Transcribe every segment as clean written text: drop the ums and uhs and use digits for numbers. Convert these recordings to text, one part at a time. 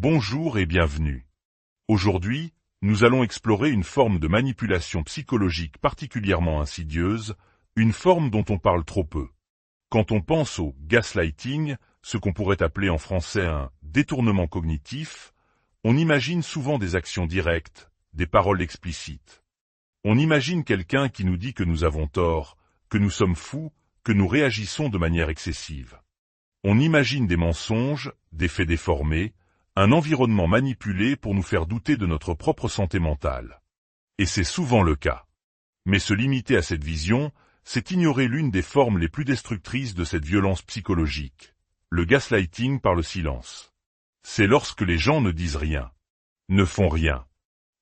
Bonjour et bienvenue. Aujourd'hui, nous allons explorer une forme de manipulation psychologique particulièrement insidieuse, une forme dont on parle trop peu. Quand on pense au gaslighting, ce qu'on pourrait appeler en français un détournement cognitif, on imagine souvent des actions directes, des paroles explicites. On imagine quelqu'un qui nous dit que nous avons tort, que nous sommes fous, que nous réagissons de manière excessive. On imagine des mensonges, des faits déformés, un environnement manipulé pour nous faire douter de notre propre santé mentale. Et c'est souvent le cas. Mais se limiter à cette vision, c'est ignorer l'une des formes les plus destructrices de cette violence psychologique, le gaslighting par le silence. C'est lorsque les gens ne disent rien, ne font rien.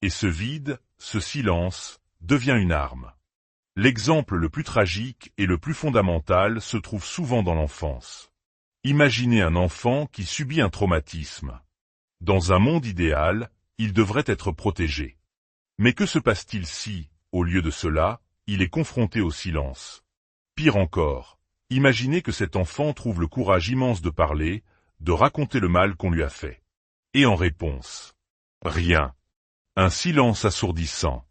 Et ce vide, ce silence, devient une arme. L'exemple le plus tragique et le plus fondamental se trouve souvent dans l'enfance. Imaginez un enfant qui subit un traumatisme. Dans un monde idéal, il devrait être protégé. Mais que se passe-t-il si, au lieu de cela, il est confronté au silence? Pire encore, imaginez que cet enfant trouve le courage immense de parler, de raconter le mal qu'on lui a fait. Et en réponse, rien. Un silence assourdissant.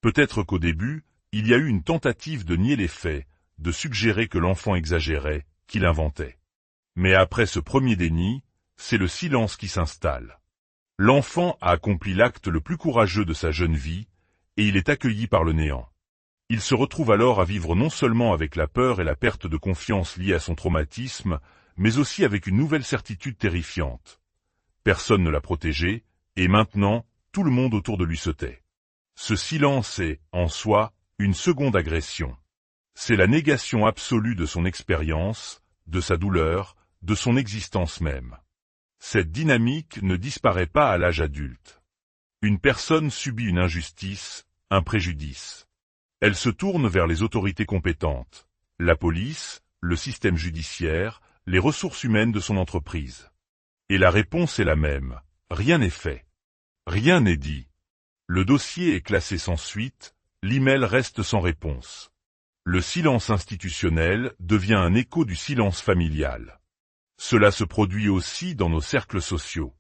Peut-être qu'au début, il y a eu une tentative de nier les faits, de suggérer que l'enfant exagérait, qu'il inventait. Mais après ce premier déni, c'est le silence qui s'installe. L'enfant a accompli l'acte le plus courageux de sa jeune vie, et il est accueilli par le néant. Il se retrouve alors à vivre non seulement avec la peur et la perte de confiance liée à son traumatisme, mais aussi avec une nouvelle certitude terrifiante. Personne ne l'a protégé, et maintenant, tout le monde autour de lui se tait. Ce silence est, en soi, une seconde agression. C'est la négation absolue de son expérience, de sa douleur, de son existence même. Cette dynamique ne disparaît pas à l'âge adulte. Une personne subit une injustice, un préjudice. Elle se tourne vers les autorités compétentes, la police, le système judiciaire, les ressources humaines de son entreprise. Et la réponse est la même, rien n'est fait. Rien n'est dit. Le dossier est classé sans suite, l'email reste sans réponse. Le silence institutionnel devient un écho du silence familial. Cela se produit aussi dans nos cercles sociaux.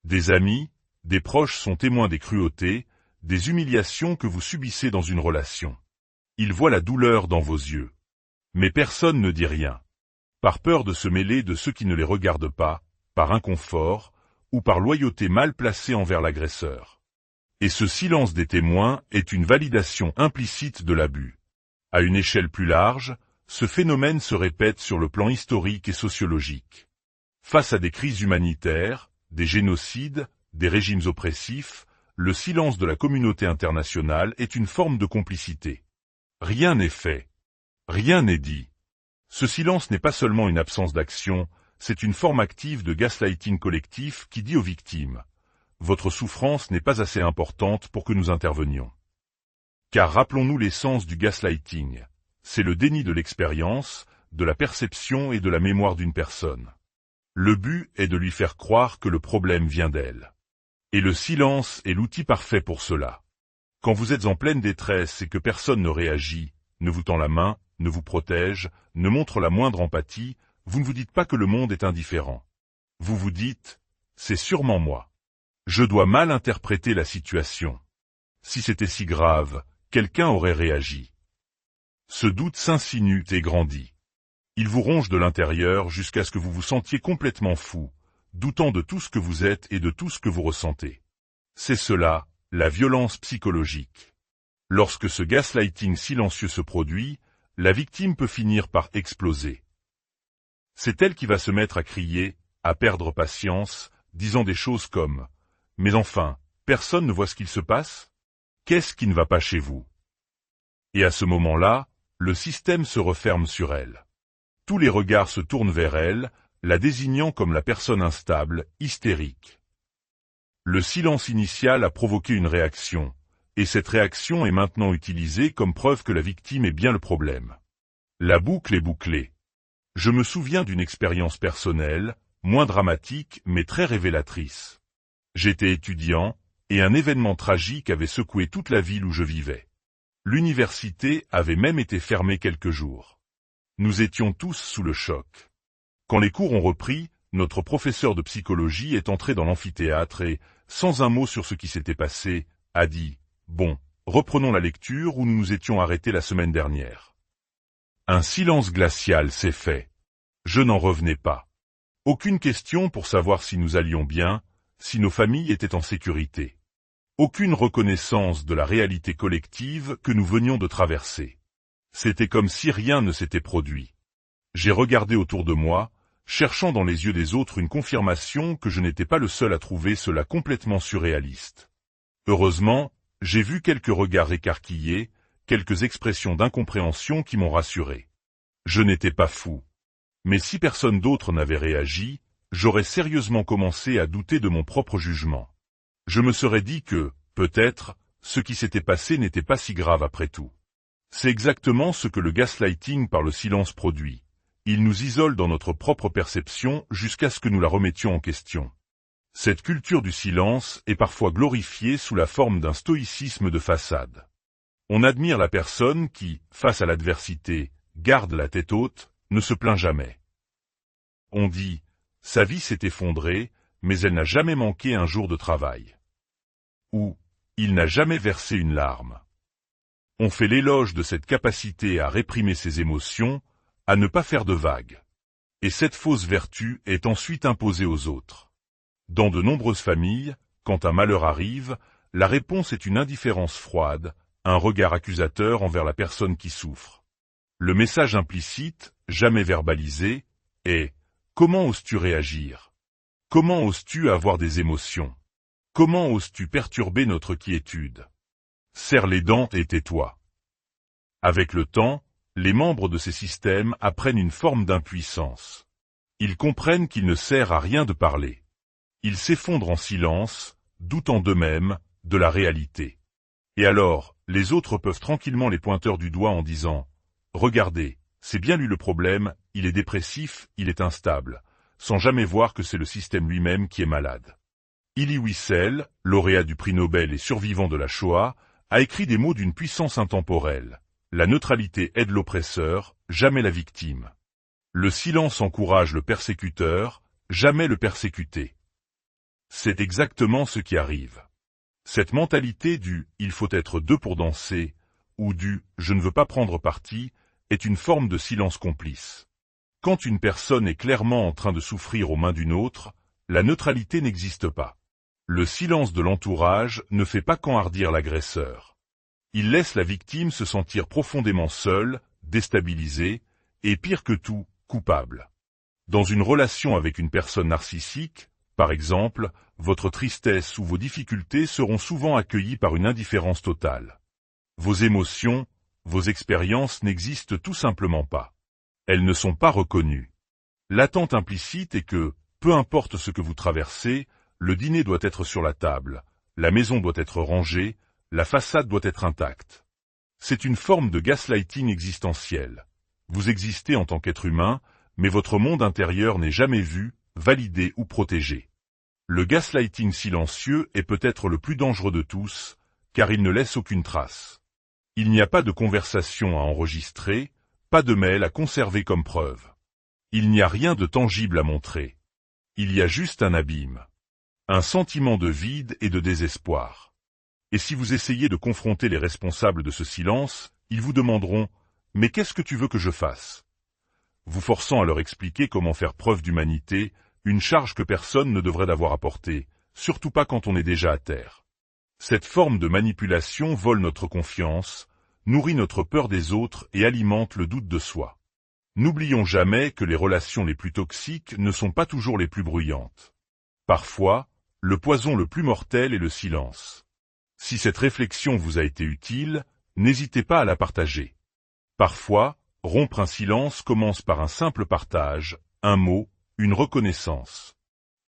Des amis, des proches sont témoins des cruautés, des humiliations que vous subissez dans une relation. Ils voient la douleur dans vos yeux. Mais personne ne dit rien. Par peur de se mêler de ceux qui ne les regardent pas, par inconfort, ou par loyauté mal placée envers l'agresseur. Et ce silence des témoins est une validation implicite de l'abus. À une échelle plus large, ce phénomène se répète sur le plan historique et sociologique. Face à des crises humanitaires, des génocides, des régimes oppressifs, le silence de la communauté internationale est une forme de complicité. Rien n'est fait. Rien n'est dit. Ce silence n'est pas seulement une absence d'action, c'est une forme active de gaslighting collectif qui dit aux victimes « Votre souffrance n'est pas assez importante pour que nous intervenions ». Car rappelons-nous l'essence du gaslighting. C'est le déni de l'expérience, de la perception et de la mémoire d'une personne. Le but est de lui faire croire que le problème vient d'elle. Et le silence est l'outil parfait pour cela. Quand vous êtes en pleine détresse et que personne ne réagit, ne vous tend la main, ne vous protège, ne montre la moindre empathie, vous ne vous dites pas que le monde est indifférent. Vous vous dites « c'est sûrement moi. Je dois mal interpréter la situation. Si c'était si grave, quelqu'un aurait réagi. » Ce doute s'insinue et grandit. Il vous ronge de l'intérieur jusqu'à ce que vous vous sentiez complètement fou, doutant de tout ce que vous êtes et de tout ce que vous ressentez. C'est cela, la violence psychologique. Lorsque ce gaslighting silencieux se produit, la victime peut finir par exploser. C'est elle qui va se mettre à crier, à perdre patience, disant des choses comme « Mais enfin, personne ne voit ce qu'il se passe? Qu'est-ce qui ne va pas chez vous ?» Et à ce moment-là, le système se referme sur elle. Tous les regards se tournent vers elle, la désignant comme la personne instable, hystérique. Le silence initial a provoqué une réaction, et cette réaction est maintenant utilisée comme preuve que la victime est bien le problème. La boucle est bouclée. Je me souviens d'une expérience personnelle, moins dramatique mais très révélatrice. J'étais étudiant, et un événement tragique avait secoué toute la ville où je vivais. L'université avait même été fermée quelques jours. Nous étions tous sous le choc. Quand les cours ont repris, notre professeur de psychologie est entré dans l'amphithéâtre et, sans un mot sur ce qui s'était passé, a dit « Bon, reprenons la lecture où nous nous étions arrêtés la semaine dernière. » Un silence glacial s'est fait. Je n'en revenais pas. Aucune question pour savoir si nous allions bien, si nos familles étaient en sécurité. Aucune reconnaissance de la réalité collective que nous venions de traverser. C'était comme si rien ne s'était produit. J'ai regardé autour de moi, cherchant dans les yeux des autres une confirmation que je n'étais pas le seul à trouver cela complètement surréaliste. Heureusement, j'ai vu quelques regards écarquillés, quelques expressions d'incompréhension qui m'ont rassuré. Je n'étais pas fou. Mais si personne d'autre n'avait réagi, j'aurais sérieusement commencé à douter de mon propre jugement. Je me serais dit que, peut-être, ce qui s'était passé n'était pas si grave après tout. C'est exactement ce que le gaslighting par le silence produit. Il nous isole dans notre propre perception jusqu'à ce que nous la remettions en question. Cette culture du silence est parfois glorifiée sous la forme d'un stoïcisme de façade. On admire la personne qui, face à l'adversité, garde la tête haute, ne se plaint jamais. On dit, sa vie s'est effondrée, mais elle n'a jamais manqué un jour de travail. Ou, il n'a jamais versé une larme. On fait l'éloge de cette capacité à réprimer ses émotions, à ne pas faire de vagues. Et cette fausse vertu est ensuite imposée aux autres. Dans de nombreuses familles, quand un malheur arrive, la réponse est une indifférence froide, un regard accusateur envers la personne qui souffre. Le message implicite, jamais verbalisé, est « Comment oses-tu réagir? Comment oses-tu avoir des émotions? Comment oses-tu perturber notre quiétude? Serre les dents et tais-toi. » Avec le temps, les membres de ces systèmes apprennent une forme d'impuissance. Ils comprennent qu'il ne sert à rien de parler. Ils s'effondrent en silence, doutant d'eux-mêmes, de la réalité. Et alors, les autres peuvent tranquillement les pointer du doigt en disant « Regardez, c'est bien lui le problème, il est dépressif, il est instable », sans jamais voir que c'est le système lui-même qui est malade. Elie Wiesel, lauréat du prix Nobel et survivant de la Shoah, a écrit des mots d'une puissance intemporelle. La neutralité aide l'oppresseur, jamais la victime. Le silence encourage le persécuteur, jamais le persécuté. C'est exactement ce qui arrive. Cette mentalité du « il faut être deux pour danser » ou du « je ne veux pas prendre parti » est une forme de silence complice. Quand une personne est clairement en train de souffrir aux mains d'une autre, la neutralité n'existe pas. Le silence de l'entourage ne fait pas qu'enhardir l'agresseur. Il laisse la victime se sentir profondément seule, déstabilisée, et pire que tout, coupable. Dans une relation avec une personne narcissique, par exemple, votre tristesse ou vos difficultés seront souvent accueillies par une indifférence totale. Vos émotions, vos expériences n'existent tout simplement pas. Elles ne sont pas reconnues. L'attente implicite est que, peu importe ce que vous traversez, le dîner doit être sur la table, la maison doit être rangée, la façade doit être intacte. C'est une forme de gaslighting existentiel. Vous existez en tant qu'être humain, mais votre monde intérieur n'est jamais vu, validé ou protégé. Le gaslighting silencieux est peut-être le plus dangereux de tous, car il ne laisse aucune trace. Il n'y a pas de conversation à enregistrer, pas de mail à conserver comme preuve. Il n'y a rien de tangible à montrer. Il y a juste un abîme. Un sentiment de vide et de désespoir. Et si vous essayez de confronter les responsables de ce silence, ils vous demanderont « Mais qu'est-ce que tu veux que je fasse ?» vous forçant à leur expliquer comment faire preuve d'humanité, une charge que personne ne devrait avoir à porter, surtout pas quand on est déjà à terre. Cette forme de manipulation vole notre confiance, nourrit notre peur des autres et alimente le doute de soi. N'oublions jamais que les relations les plus toxiques ne sont pas toujours les plus bruyantes. Parfois, le poison le plus mortel est le silence. Si cette réflexion vous a été utile, n'hésitez pas à la partager. Parfois, rompre un silence commence par un simple partage, un mot, une reconnaissance.